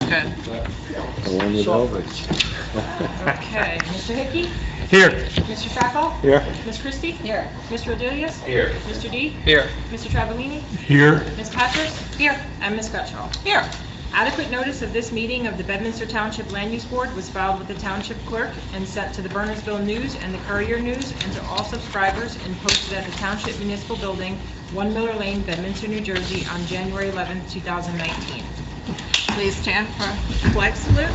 good. I won it over. Okay, Mr. Hickey? Here. Mr. Tracco? Here. Ms. Christie? Here. Mr. Rodelius? Here. Mr. D? Here. Mr. Travellini? Here. Ms. Patras? Here. And Ms. Gutschall. Here. Adequate notice of this meeting of the Bedminster Township Land Use Board was filed with the Township Clerk and sent to the Burnersville News and the Courier News and to all subscribers and posted at the Township Municipal Building, 1 Miller Lane, Bedminster, New Jersey, on January 11, 2019. Please stand for flag salute.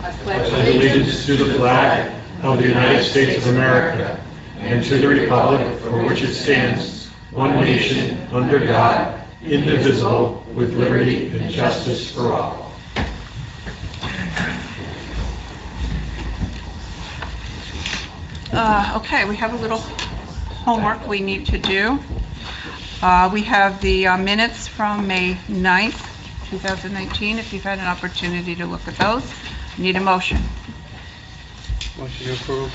I pledge Allegiance to the flag of the United States of America and to the republic for which it stands, one nation, under God, indivisible, with liberty and justice for all. Okay, we have a little homework we need to do. We have the minutes from May 9th, 2019. If you've had an opportunity to look at those, need a motion. Motion to approve.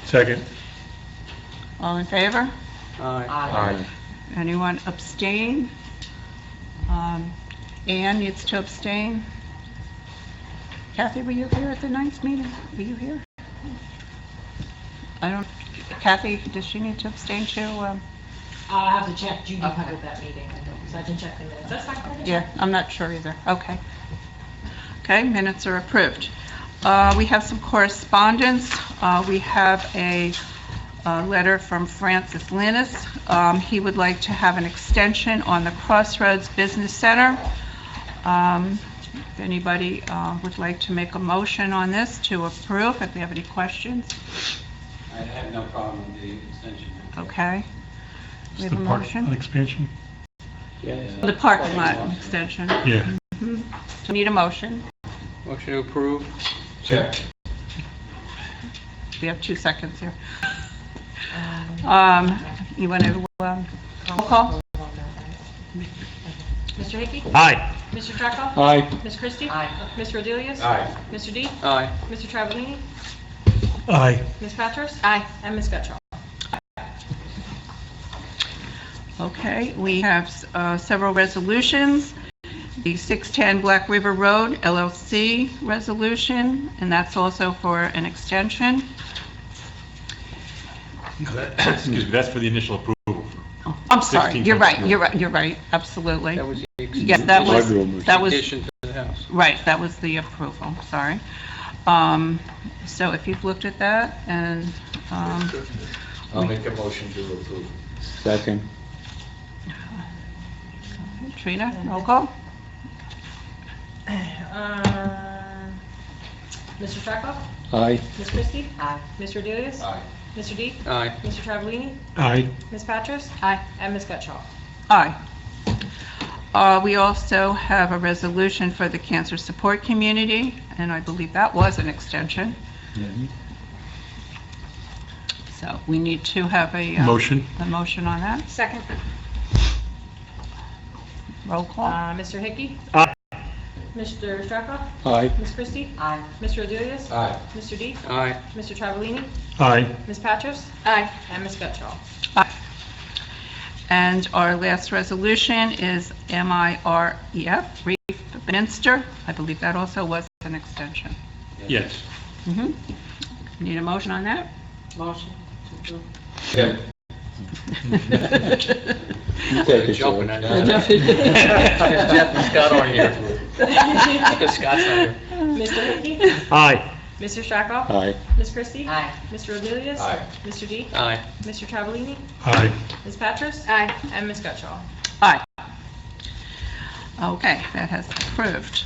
Second. All in favor? Aye. Anyone abstain? Ann needs to abstain. Kathy, were you here at the 9th meeting? Were you here? I don't, Kathy, does she need to abstain too? I'll have to check. Judy covered that meeting, so I can check the minutes. That's fine. Yeah, I'm not sure either. Okay. Okay, minutes are approved. We have some correspondence. We have a letter from Francis Linus. He would like to have an extension on the Crossroads Business Center. If anybody would like to make a motion on this to approve, if we have any questions. I have no problem with the extension. Okay. We have a An motion? expansion? The parking lot extension. Yeah. So need a motion. Motion to approve. Check. We have 2 seconds here. You want to, roll call? Mr. Hickey? Aye. Mr. Tracco? Aye. Ms. Christie? Aye. Mr. Rodelius? Aye. Mr. D? Aye. Mr. Travellini? Aye. Ms. Patras? Aye. And Ms. Gutschall. Okay, we have several resolutions. The 610 Black River Road LLC resolution, and that's also for an extension. Excuse me, that's for the initial approval. I'm sorry, 16 you're right, Pennsylvania. you're right, absolutely. That was the Yes, that was, addition to the house. right, that was the approval, sorry. So if you've looked at that, and, I'll make a motion to approve. Second. Trina, roll call? Mr. Tracco? Aye. Ms. Christie? Aye. Mr. Rodelius? Aye. Mr. D? Aye. Mr. Travellini? Aye. Ms. Patras? Aye. And Ms. Gutschall. Aye. We also have a resolution for the cancer support community, and I believe that was an extension. So we need to have a Motion. motion on that. Second. Roll call. Mr. Hickey? Aye. Mr. Stracco? Aye. Ms. Christie? Aye. Mr. Rodelius? Aye. Mr. D? Aye. Mr. Travellini? Aye. Ms. Patras? Aye. And Ms. Gutschall. Aye. And our last resolution is MIREF, Reef Minster. I believe that also was an extension. Yes. Need a motion on that? Motion. Yeah. You take it, Jumping George. at that. Jeff and Scott on here. Because Scott's not here. Mr. Hickey? Aye. Mr. Stracco? Aye. Ms. Christie? Aye. Mr. Rodelius? Aye. Mr. D? Aye. Mr. Travellini? Aye. Ms. Patras? Aye. And Ms. Gutschall. Aye. Okay, that has approved.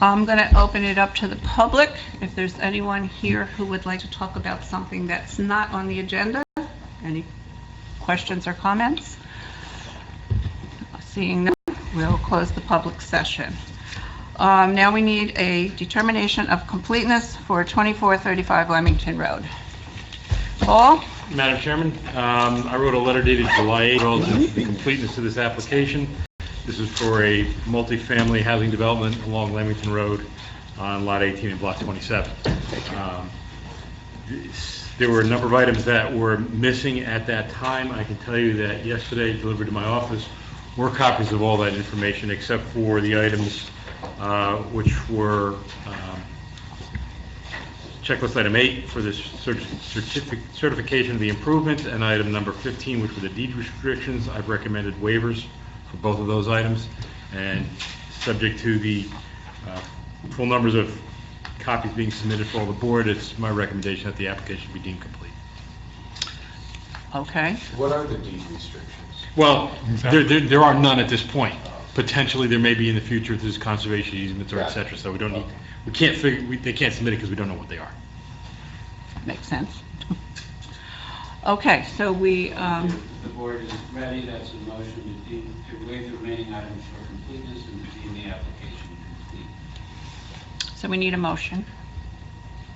I'm going to open it up to the public. If there's anyone here who would like to talk about something that's not on the agenda, any questions or comments? Seeing none, we'll close the public session. Now we need a determination of completeness for 2435 Leamington Road. Paul? Madam Chairman, I wrote a letter dated July 8th relative to the completeness of this application. This is for a multifamily housing development along Leamington Road on Lot 18 and Block 27. There were a number of items that were missing at that time. I can tell you that yesterday, delivered to my office, were copies of all that information except for the items which were checklist item 8 for the certification of the improvement, and item number 15, which were the deed restrictions. I've recommended waivers for both of those items, and subject to the full numbers of copies being submitted for all the board, it's my recommendation that the application be deemed complete. Okay, What are the deed restrictions? Well, there are none at this point. Potentially, there may be in the future if there's conservation easements or et cetera, so we don't need, we can't figure, they can't submit it because we don't know what they are. makes sense. Okay, so we, The board is ready, that's a motion to waive the remaining items for completeness and to deem the application complete. so we need a motion.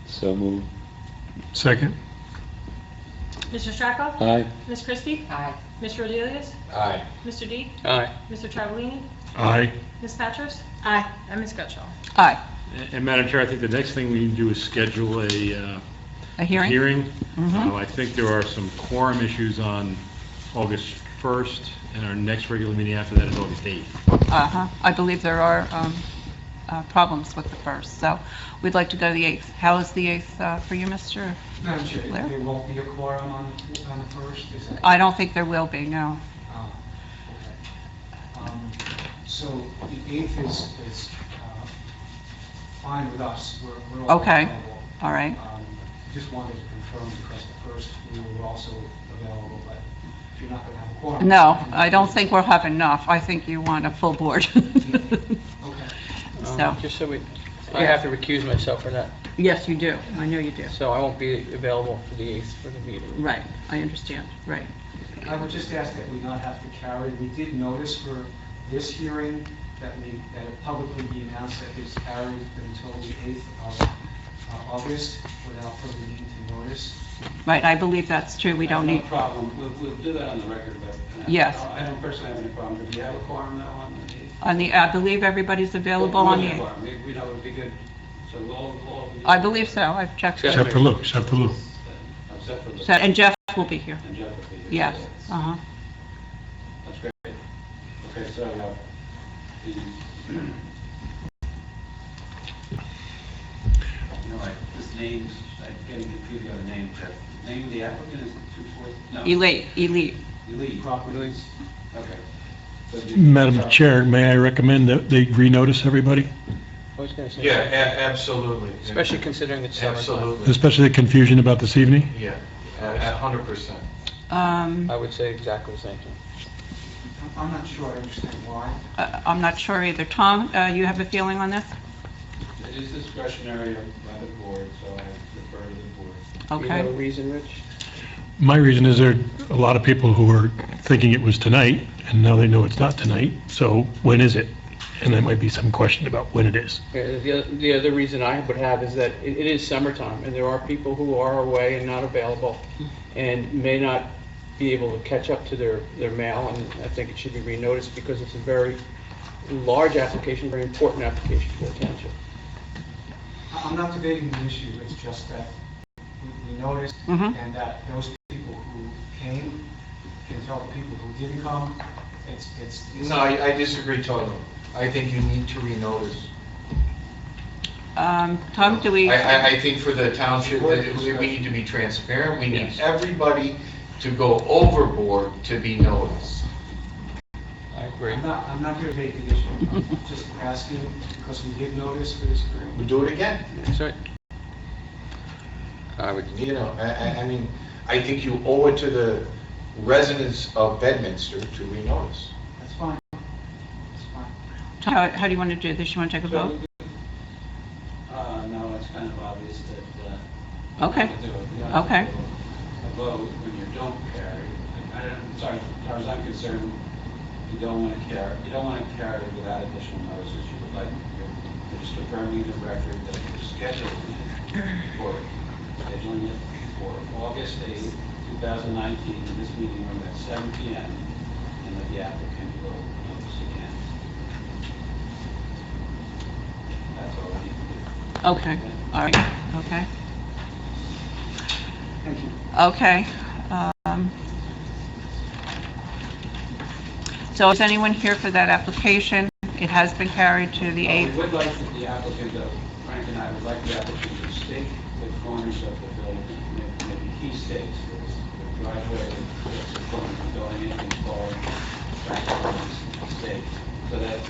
So moved. Second? Mr. Stracco? Aye. Ms. Christie? Aye. Mr. Rodriguez? Aye. Mr. D? Aye. Mr. Travellini? Aye. Ms. Patras? Aye. And Ms. Gutschall. Aye. And Madam Chair, I think the next thing we need to do is schedule a A hearing? hearing. Mhm. I think there are some quorum issues on August 1st, and our next regular meeting after that is August 8th. Uh-huh. I believe there are problems with the first, so we'd like to go to the 8th. How is the 8th for you, Mr.? Madam Chair, Blair? there won't be a quorum on the first, is that? I don't think there will be, no. Oh, okay. So the 8th is fine with us, we're all Okay. available. All right. Just wanted to confirm because the first we were also available, but if you're not going to have a quorum. No, I don't think we'll have enough. I think you want a full board. Okay. So, Just so I have to recuse myself for that, yes, you do. I know you do. so I won't be available for the 8th for the meeting. Right, I understand, right. I would just ask that we not have to carry, we did notice for this hearing that it publicly be announced that it's carried until the 8th of August without further need to notice. Right, I believe that's true. We don't need, No problem, we'll do that on the record, but. Yes. I don't personally have any problem, but do you have a quorum now on the 8th? I believe everybody's available on the 8th. We know it would be good, so we'll. I believe so. I've checked. Except for Lou, except for Lou. Except for the. So, and Jeff will be here. And Jeff will be here. Yes, So uh-huh. That's great. Okay, so, the, you know, this name's, I'm getting confused on the name, the name of the applicant is 240? No. Elite. Elite Properties? Okay. So the- Madam Chair, may I recommend that they renotice everybody? I was going to say. Yeah, absolutely. Especially considering it's summertime. Absolutely, Especially the confusion about this evening? yeah, 100%. I would say exactly the same thing. I'm not sure I understand why. I'm not sure either. Tom, you have a feeling on this? It is discretionary by the board, so I defer to the board. Do you have a Okay. reason, Rich? My reason is there are a lot of people who are thinking it was tonight, and now they know it's not tonight, so when is it? And there might be some question about when it is. The other reason I would have is that it is summertime, and there are people who are away and not available, and may not be able to catch up to their mail, and I think it should be renoticed because it's a very large application, very important application for the township. I'm not debating the issue, it's just that we noticed Mhm. and that those people who came can tell the people who didn't come, it's. No, I disagree totally. I think you need to renotice. Tom, do we? I think for the township, we need to be transparent, we need Yes. everybody to go overboard to be noticed. I agree. I'm not here to debate the issue, just asking because we did notice for this hearing. We do it again. That's right. I would, You know, I mean, I think you owe it to the residents of Bedminster to renotice. That's fine. That's fine. Tom, how do you want to do this? You want to take a vote? No, it's kind of obvious that. Okay. You don't have to Okay. do a vote when you don't carry. I'm sorry, as far as I'm concerned, you don't want to carry without additional notices. You would like, you're just affirming the record that you're scheduling it for August 8th, 2019, in this meeting room at 7 p.m., and that the applicant will notice again. That's all we need to do. Okay, all right, okay. Thank you. Okay. So is anyone here for that application? It has been carried to the We 8th. would like the applicant, Frank and I would like the applicant to stake the corners of the building, maybe key stakes, the driveway, the corner of the building, anything called Frank stake, so that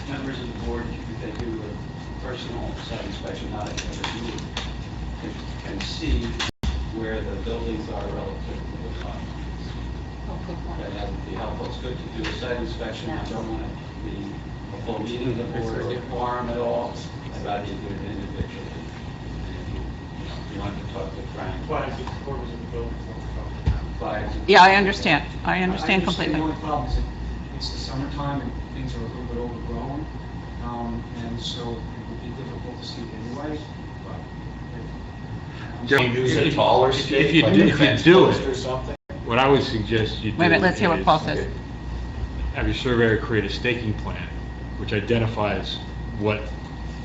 members of the board, if they do a personal site inspection, not at every meeting, can see where the buildings are relative to the lot. That would be helpful. It's good to do a site inspection. I don't want it to be a full meeting of the board or a quorum at all. I'd rather you do it individually. If you want to talk to Frank. Flags at the corners of the building. Flags. Yeah, I understand. I understand The completely. only problem is that it's the summertime and things are a little bit overgrown, and so it would be difficult to see it anyway, but. Can you use a taller If stake, you like do- a if you fence do post it- or something? What I would suggest you do. Wait a minute, let's hear what is Paul says. Have your surveyor create a staking plan, which identifies what,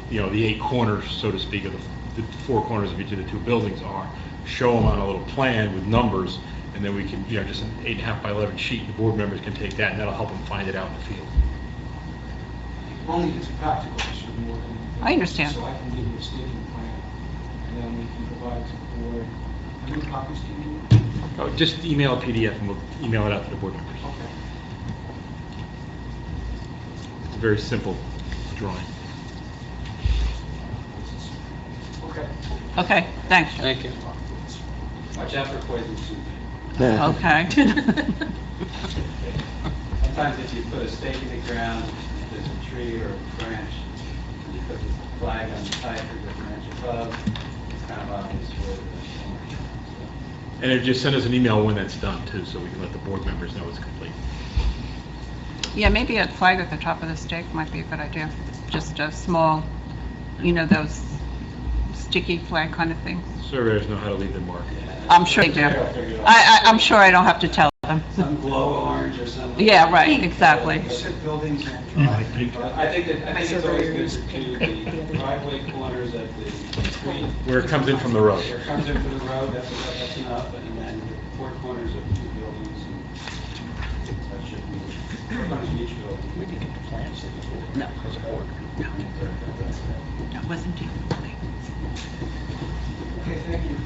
the 8 corners, so to speak, of the 4 corners of each of the 2 buildings are. Show them on a little plan with numbers, and then we can, just an 8.5 by 11 sheet, the board members can take that, and that'll help them find it out in the field. Only if it's a practical issue more than. I understand. So I can give you a staking plan, and then we can provide it to the board. How many copies do you need? Oh, just email a PDF and we'll email it out to the board members. Okay. It's a very simple drawing. Okay. Okay, thanks. Thank you. Watch out for poison soup. Okay. Sometimes if you put a stake in the ground, if there's a tree or a branch, and you put the flag on the side or the branch above, it's kind of obvious where the corner is. And then just send us an email when that's done too, so we can let the board members know it's complete. Yeah, maybe a flag at the top of the stake might be a good idea. Just a small, those sticky flag kind of thing. Surveyors know how to leave their mark. I'm sure they do. I'm sure I don't have to tell them. Some glow orange or something. Yeah, right, exactly. You said buildings and. I think it's always good to do the driveway corners at the street. Where it comes in from the road. Where it comes in from the road, that's enough, and then the 4 corners of 2 buildings, and that should be, 4 corners of each building. We can get the plans No. That wasn't even complete. Okay, thank you.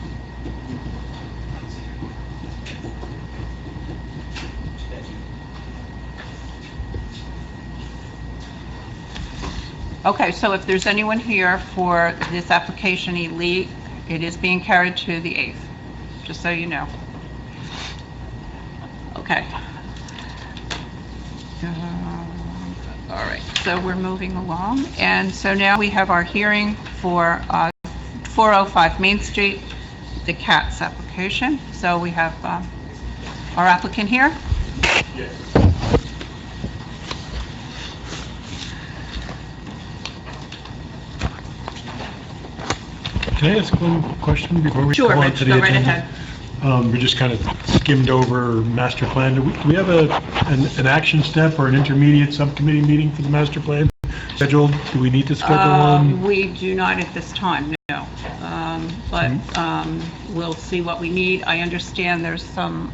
Okay, so if there's anyone here for this application, it is being carried to the 8th, just so you know. Okay. All right, so we're moving along, and so now we have our hearing for 405 Main Street, the CATS application. So we have our applicant here. Can I ask one question before we Sure, go on Rich, to the go agenda? right ahead. We just kind of skimmed over master plan. Do we have an action step or an intermediate subcommittee meeting for the master plan scheduled? Do we need to schedule one? We do not at this time, no. But we'll see what we need. I understand there's some,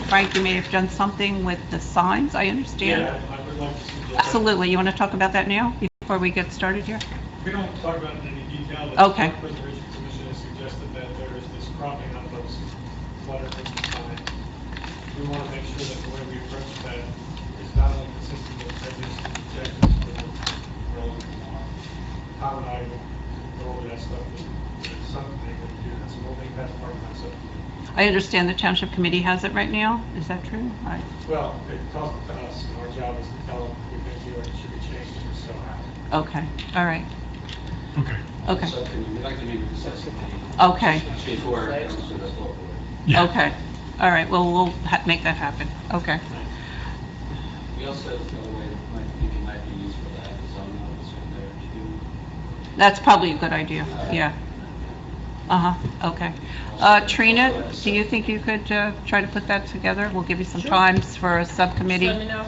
Frank, you may have done something with the signs, I understand. I would like to suggest. Absolutely. You want to talk about that now, before we get started here? We don't talk about it in any detail. but Okay. The Preservation Commission has suggested that there is this cropping up of letters and sign. We want to make sure that the way we approach that is not only consistent with previous objectives, but relevant to law. Tom and I will go over that stuff with something they would do, so we'll make that part of my subcommittee. I understand the township committee has it right now. Is that true? Well, they talk to us, and our job is to tell them we think the ordinance should be changed if it's so happened. Okay, all right. Okay. Okay, Subcommittee, we'd like to meet with the subcommittee okay, before it comes to the full board. okay. All right, well, we'll make that happen. Okay. We also, by the way, think it might be useful to have a zone officer there too. That's probably a good idea, yeah. Uh-huh, okay. Trina, do you think you could try to put that together? We'll give you some times for a subcommittee. Just let me know.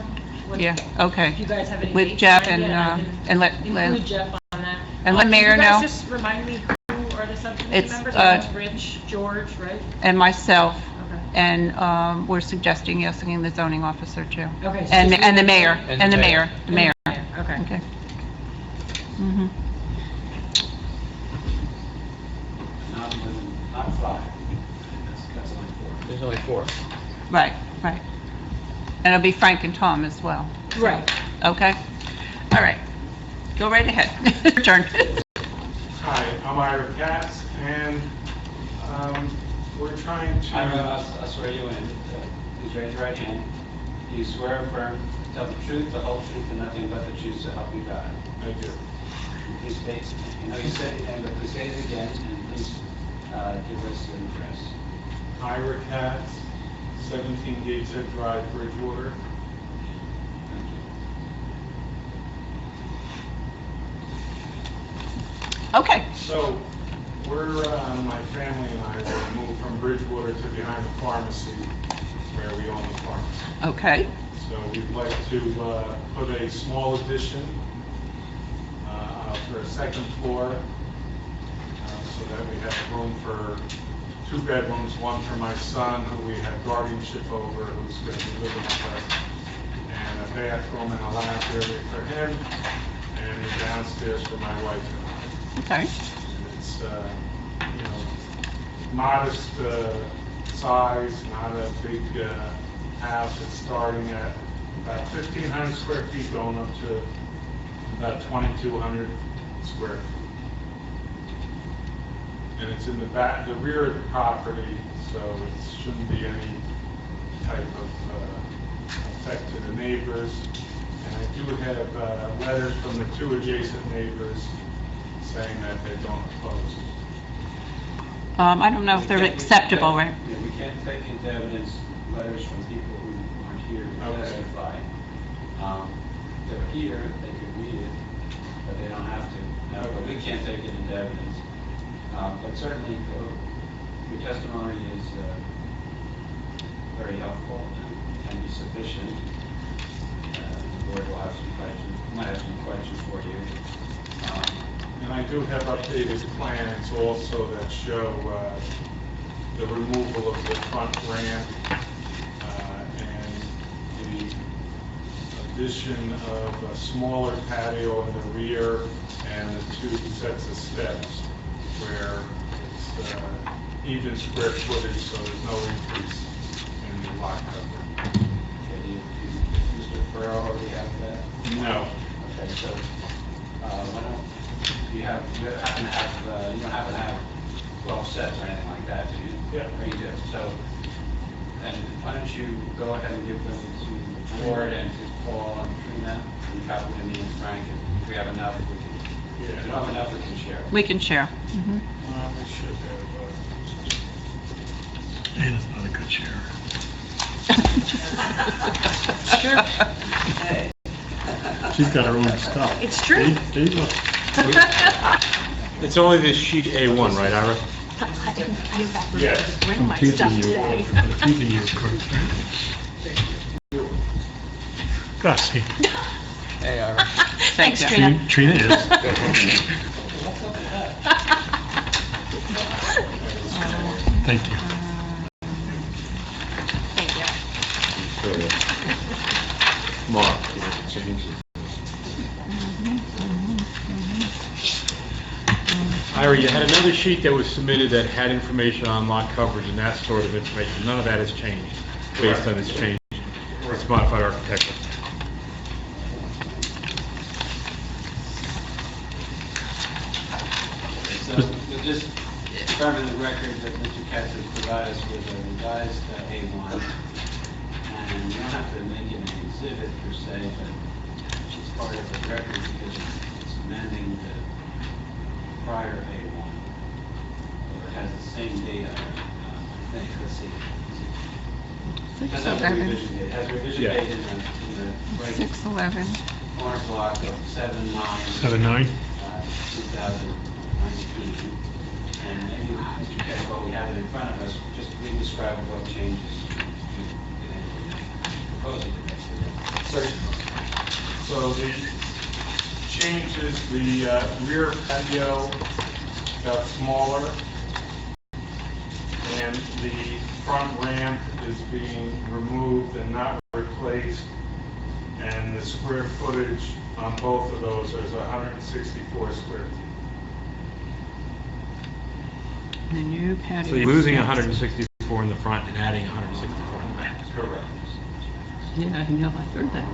what- Yeah, okay. If you guys have any With dates Jeff in mind, and, I can and let, include Jeff on that. and let Mayor You know. guys just remind me who are the subcommittee It's, members? I know it's Rich, George, right? and myself. Okay. And we're suggesting asking the zoning officer too. Okay, so And just- the mayor, and the mayor, the mayor. Okay. Okay. Mhm. Not 5. That's only 4. There's only 4. Right, right. And it'll be Frank and Tom as well. Right. Okay? All right. Go right ahead. Your turn. Hi, I'm Ira Katz, and we're trying to... I'll swear you in. Please raise your right hand. Do you swear or affirm to tell the truth, the whole truth, and nothing but the truth, so help you God? I do. Please state, you know you said it, but please say it again, and please give us an address. Ira Katz, 17 Gateshead Drive, Bridgewater. Thank you. Okay. So, we're, my family and I, will move from Bridgewater to behind the pharmacy, where we own the pharmacy. Okay. So we'd like to put a small addition for a second floor, so that we have room for 2 bedrooms, one for my son, who we have guardianship over, who's going to be living with us, and a bathroom and a lounge area for him, and a downstairs for my wife and I. Okay. And it's, modest size, not a big house. It's starting at about 1,500 square feet, going up to about 2,200 square feet. And it's in the back, the rear of the property, so it shouldn't be any type of effect to the neighbors. And I do have letters from the 2 adjacent neighbors saying that they don't oppose. I don't know if they're acceptable, right? Yeah, we can't take into evidence letters from people who aren't here to Okay. testify. They're here, they could read it, but they don't have to. But we can't take it into evidence. But certainly, your testimony is very helpful and can be sufficient. The board will have some questions, might have some questions for you. And I do have updated plans also that show the removal of the front ramp and the addition of a smaller patio in the rear and the 2 sets of steps where it's even square footage, so there's no increase in the lot coverage. Okay, Mr. Farrell already have that? No. Okay, so, why don't, you happen to have, you don't happen to have 12 sets or anything like that, do you? Yeah. Or you do, so, and why don't you go ahead and give them to the board and to Paul and Trina, and copy to me and Frank, and if we have enough, we can, if we don't have enough, we can share. We can share. Mhm. We should have, Anna's not a good chair. She's got her own stuff. It's true. There you go. It's only this sheet A1, right, Ira? yes. I'm teasing you. I'm teasing you, Kurt. Gussie. Hey, Ira. Thank you. Trina is. Thank you. Mark, change it. Ira, you had another sheet that was submitted that had information on lot coverage and that sort of information. None of that has changed based on this change. It's modified architecture. So we'll just confirm in the record that Mr. Katz has provided us with a revised A1, and you don't have to make it an exhibit per se, but it's part of the record because it's amending the prior A1, or it has the same date on it, I think, let's see. It doesn't have a revision date, it has a revision Yeah. date in the right 611. corner block of 7/9. 7/9? 2019. And maybe, Mr. Katz, while we have it in front of us, just please describe what changes you proposing to make. So the changes, the rear patio got smaller. And the front ramp is being removed and not replaced. And the square footage on both of those is 164 square feet. The new patio. So you're losing 164 in the front and adding 164 in the back. Correct. Yeah, I know, I heard that.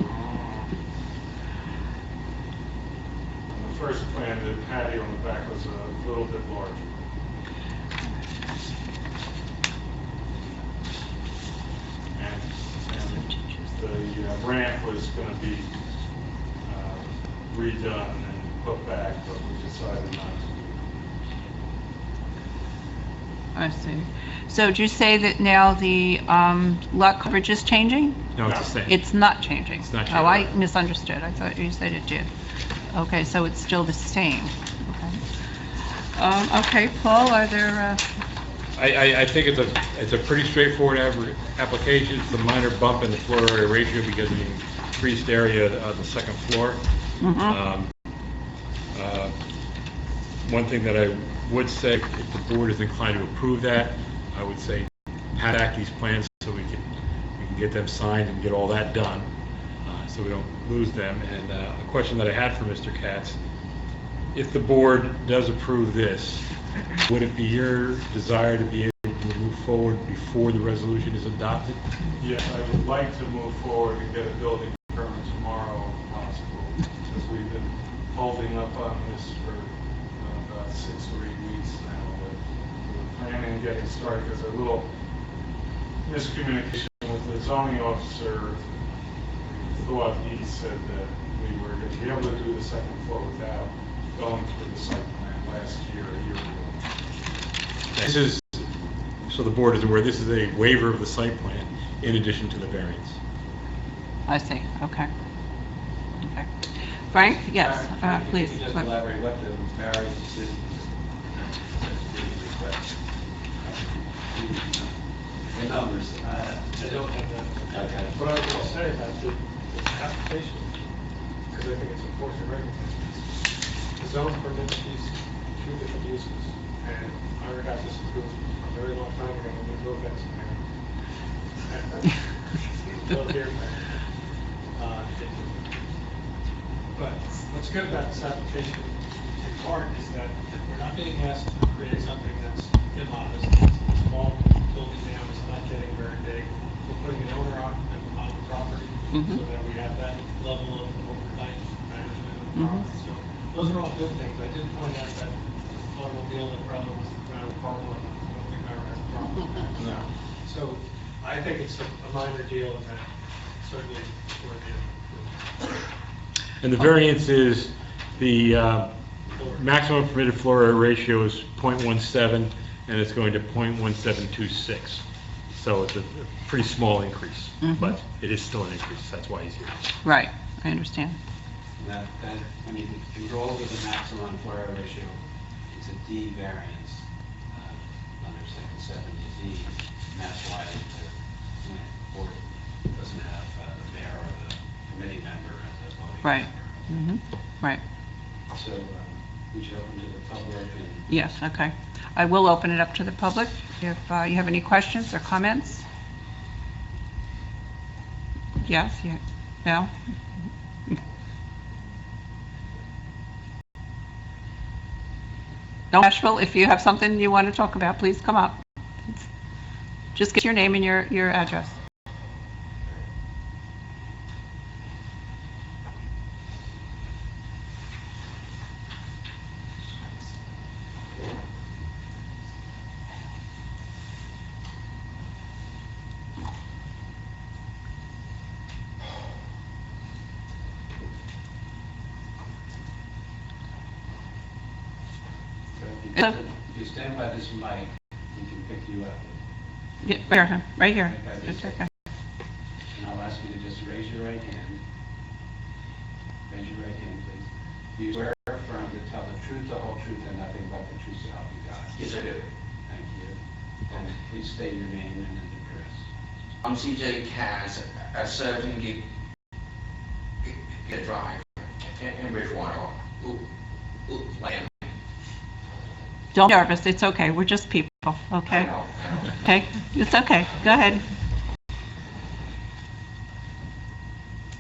On the first plan, the patio in the back was a little bit larger. And the ramp was going to be redone and put back, but we decided not to. I see. So did you say that now the lot coverage is changing? No, it's the same. It's not changing? It's not Oh, I changing. misunderstood. I thought you said it did. Okay, so it's still the same. Okay. Okay, Paul, are there, I think it's a pretty straightforward application. It's a minor bump in the floor area ratio because of the increased area of the second floor. One thing that I would say, if the board is inclined to approve that, I would say pass back these plans so we can get them signed and get all that done, so we don't lose them. And a question that I had for Mr. Katz, if the board does approve this, would it be your desire to be able to move forward before the resolution is adopted? Yes, I would like to move forward and get a building permit tomorrow if possible, because we've been holding up on this for about 6 or 8 weeks now. We're planning on getting started because a little miscommunication with the zoning officer. We thought he said that we were going to be able to do the second floor without going through the site plan last year, a year ago. This is, so the board is aware, this is a waiver of the site plan in addition to the variance. I see, okay. Okay. Frank, yes, please. Can you just elaborate what the variance is? The numbers. I don't have that. Okay. What I was going to say about the application, because I think it's important to recognize this, the zone permits these two different uses, and I already got this approved a very long time ago when we moved that to there. Little here, but what's good about this application in part is that we're not being asked to create something that's immodest. It's a small building now, it's not getting very big. We're putting an owner on the property so that we have that level of overnight management of the property. So those are all good things. I did point out that automobile that probably was around Carmel, I don't think I ever had a problem with that. No. So I think it's a minor deal and that certainly for the And the variance is the maximum permitted floor area ratio is 0.17, and it's going to 0.1726. So it's a pretty small increase, but it is still an increase. That's why he's here. Right, I understand. That, I mean, if you go over the maximum floor area ratio, it's a D variance under section 70D, and that's why the board doesn't have the mayor or the committee member as a voting Right. member. Right. So we should open to the public and Yes, okay. I will open it up to the public if you have any questions or comments. Yes, yeah, no? No, Asheville, if you have something you want to talk about, please come up. Just get your name and your address. if you stand by this mic, we can pick you up. Yeah, right here. It's okay. And I'll ask you to just raise your right hand. Raise your right hand, please. Do you swear or affirm to tell the truth, the whole truth, and nothing but the truth so help you God? Yes, I do. Thank you. And please state your name and address. I'm CJ Cass, at 17 Get Drive in Bridgewater. Land. Don't be nervous, it's okay, we're just people, I okay? know. Okay, it's okay. Go ahead.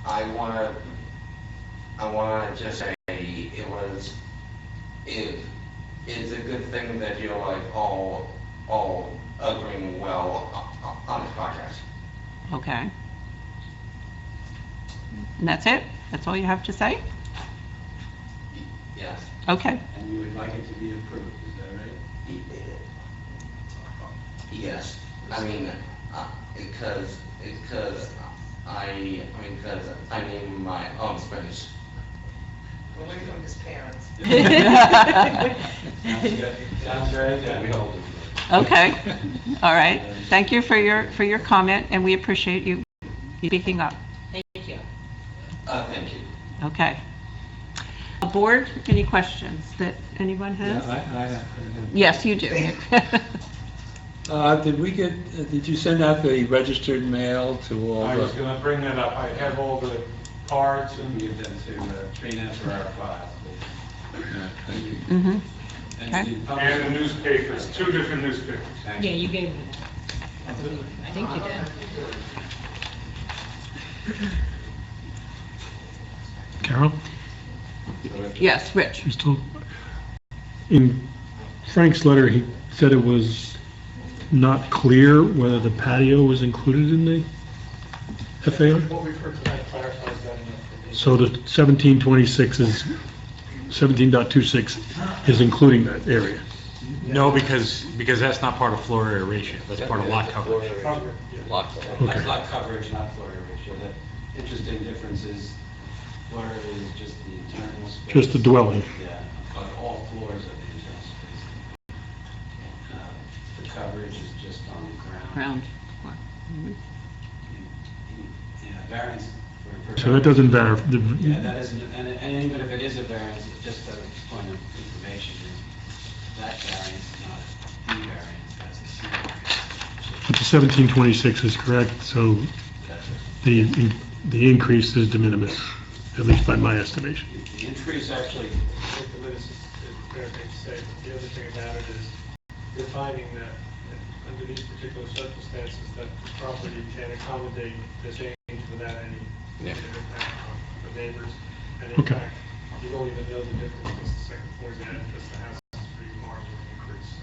I wanna just say it's a good thing that you're like all agreeing well on the project. Okay. And that's it? That's all you have to say? Yes. Okay. And you would like it to be approved, is that right? Yes, I mean, because I need my own space. Away from his parents. Sounds good. Sounds very good. We hold it. Okay. All right. Thank you for your comment, and we appreciate you speaking up. Thank you. Thank you. Okay. Board, any questions that anyone has? I Yes, you do. did you send out the registered mail to all I was the? gonna bring that up. I have all the cards and Give them to Trina for our file. Thank you. Mhm. And Okay. the and the public- newspapers, 2 different newspapers. Thank Yeah, you. you gave, I think you did. Carol? Yes, Rich. In Frank's letter, he said it was not clear whether the patio was included in the FAR? What we've heard tonight clarifies that enough for me. So the 1726 is, 17.26 is including that area. No, because that's not part of floor area ratio, that's part of lot coverage. Covered, yeah. Lot. That's lot coverage, not floor area ratio. The interesting difference is floor area is just the internal space. Just the dwelling. Yeah, but all floors of the internal space. The coverage is just on the ground. Round. Yeah, variance for. So that doesn't vary. Yeah, that isn't, and even if it is a variance, it's just a point of information, is that variance, not the variance, that's a C variance. But the 1726 is correct, so That's it. the increase is de minimis, at least by my estimation. The increase actually, I think the latest is a fair thing to say, but the other thing about it is you're finding that under these particular circumstances, that the property can accommodate the change without any negative impact on the neighbors. And in Okay. fact, you don't even know the difference because the second floor is added because the house is pretty marginally increased.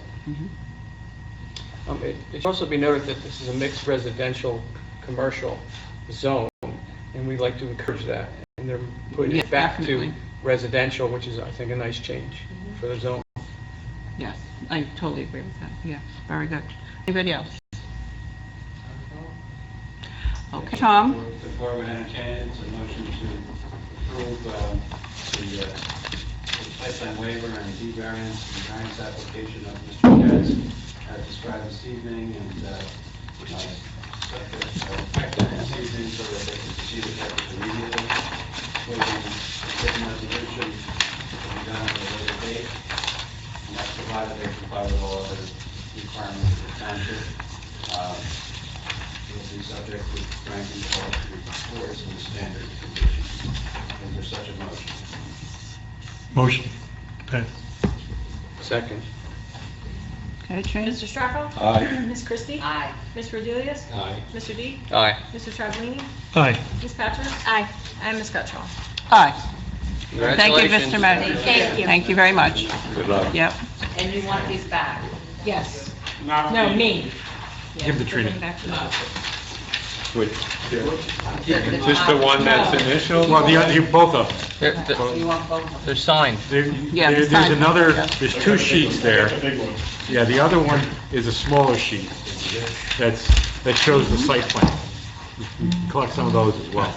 So. It should also be noted that this is a mixed residential, commercial zone, and we'd like to encourage that. And they're putting Yes, it back to definitely. residential, which is, I think, a nice change for the zone. Yes, I totally agree with that. Yeah, very good. Anybody else? Okay, Tom? the board would entertain it, it's a motion to approve the site plan waiver and D variance and variance application of Mr. Katz as described this evening, and effective this evening so that they can proceed effective immediately. Waiving written resolution to be done at a later date, and that's provided they comply with all other requirements of the township. Will be subject to ranking scores and the standard conditions. Is there such a motion? Motion. Okay. Second. Okay, Trina? Mr. Stracco? Aye. Ms. Christie? Aye. Ms. Rodelius? Aye. Mr. D? Aye. Mr. Travelini? Aye. Ms. Patrick? Aye. And Ms. Gutschall? Aye. Thank you, Congratulations. Mr. Madden. Thank you. Thank you very much. Good luck. Yep. And you want these back? Yes. Not No, the- me. Give the Trina. Which, just the one that's initial? Well, both of them. You want both of them? They're signed. Yeah, There's fine. another, Yeah. there's 2 sheets there. Yeah, the other one is a smaller sheet that shows the site plan. You can collect some of those as well.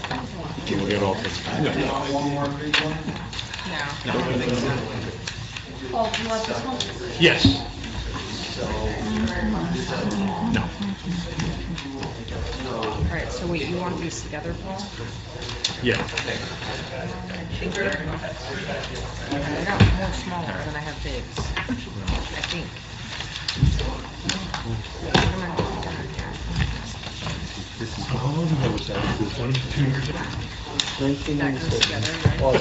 We'll get all taken care of. One more brief one? Oh, you want this one? Yes. No. All right, so wait, you want these together, Paul? Yeah. They're not more smaller than I have bigs, I think. That goes together, right? Well,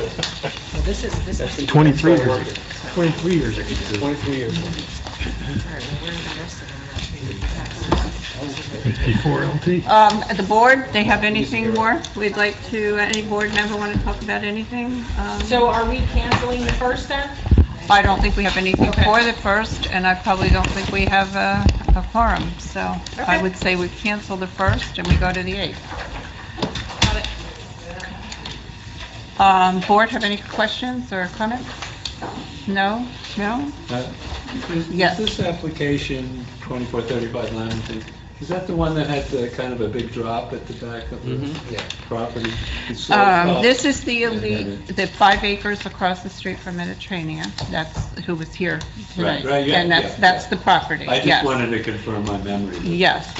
this is. 23 years. 23 years ago. 23 years. All right, well, where are the rest of them? 54 LT. The board, they have anything more? We'd like to, any board member want to talk about anything? So are we canceling the first then? I don't think we have anything Okay. for the first, and I probably don't think we have a quorum, so I Okay. would say we cancel the first and we go to the 8th. Got it. Board, have any questions or comments? No? No? Yes. Is this application 2435 Lamington, is that the one that had the kind of a big drop at the back of the property? It's This is the 5 acres across the street from Mediterranean. That's who was here tonight. Right, yeah, And that's the property, I yes. just wanted to confirm my memory. Yes.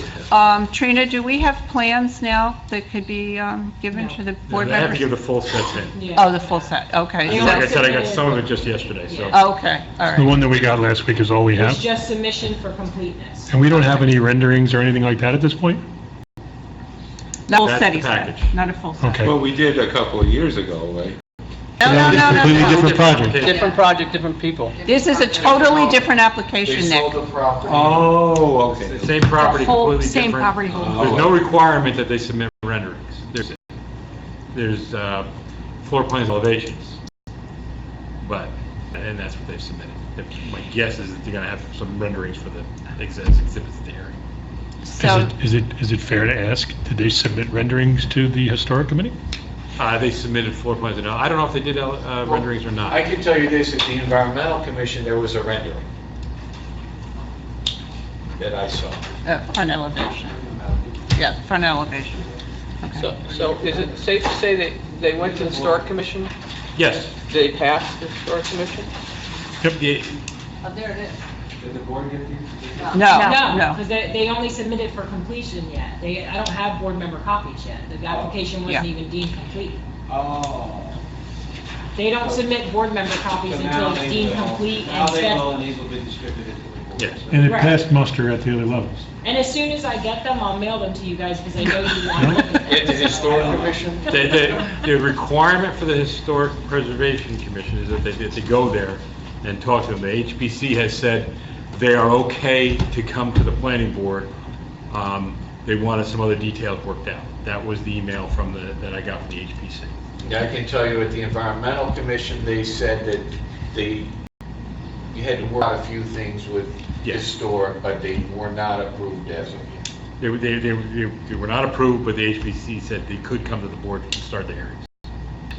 Trina, do we have plans now that could be given to the board I have to members? give the full sets in. Yeah. Oh, the full set, okay. Like I So- said, I got some of it just yesterday, so. Okay, all The right. one that we got last week is all we It's have? just submission for completeness. And we don't have any renderings or anything like that at this point? Full That's set, the he said, package. not a full set. Okay. Well, we did a couple of years ago, right? No, no, no, no, Completely no. different project. Different project, different people. This is a totally different They application, Nick. sold the property. Oh, The okay. same property, The whole completely same different. property, whole- There's no requirement that they submit renderings. There's floor plans elevations. But, and that's what they've submitted. My guess is that they're gonna have some renderings for the exhibits at the hearing. So, Is it fair to ask, did they submit renderings to the historic committee? They submitted floor plans, and I don't know if they did renderings or not. I can tell you this, at the Environmental Commission, there was a rendering that I saw. front elevation. Yeah, front elevation. Okay. So is it safe to say that they went to the Historic Commission? Yes. They passed the Historic Commission? Yeah, Oh, there it is. Did the board get these? No, No, no. because they only submitted for completion yet. I don't have board member copies yet. The application wasn't Yeah. even deemed complete. Oh. They don't submit board member copies So until now it's they deemed will. complete Now and they set. will, and these will be distributed to the board. Yes. And it Right. passed muster at the other levels. And as soon as I get them, I'll mail them to you guys because I know you want to look at them. At the Historic Commission? The requirement for the Historic Preservation Commission is that they go there and talk to them. The HPC has said they are okay to come to the planning board. They wanted some other details worked out. That was the email that I got from the HPC. I can tell you at the Environmental Commission, they said that you had to work out a few things with Yes. Historic, but they were not approved as of yet. They were not approved, but the HPC said they could come to the board and start the hearings.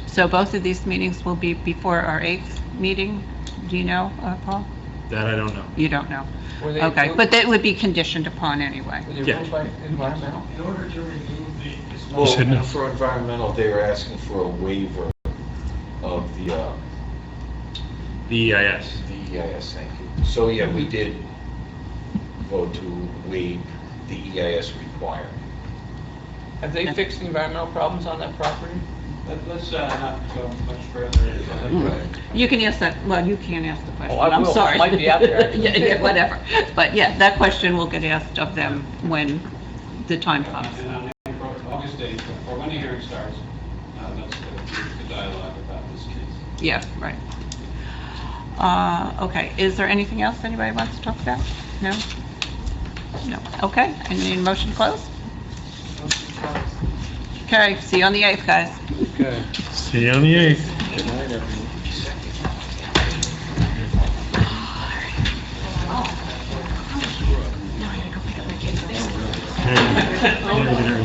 So both of these meetings will be before our 8th meeting? Do you know, Paul? That I don't know. You don't know? Were they Okay, approved- but that would be conditioned upon anyway. Were they Yeah. approved by environmental? In order to remove the Well, said no. for environmental, they were asking for a waiver of the EIS. EIS, thank you. So, yeah, we did vote to waive the EIS requirement. Have they fixed the environmental problems on that property? Let's not go much further. You can ask that, well, you can't ask the question, Oh, I I'm will. sorry. It might be out there. Yeah, yeah, whatever. But yeah, that question will get asked of them when the time comes. And for August 8th, or when the hearing starts, that's the dialogue about this case. Yeah, right. Okay, is there anything else anybody wants to talk about? No? No, okay, I need a motion to close? Okay, see you on the 8th, guys. Okay. See you on the 8th. Good night, everyone. Oh. And-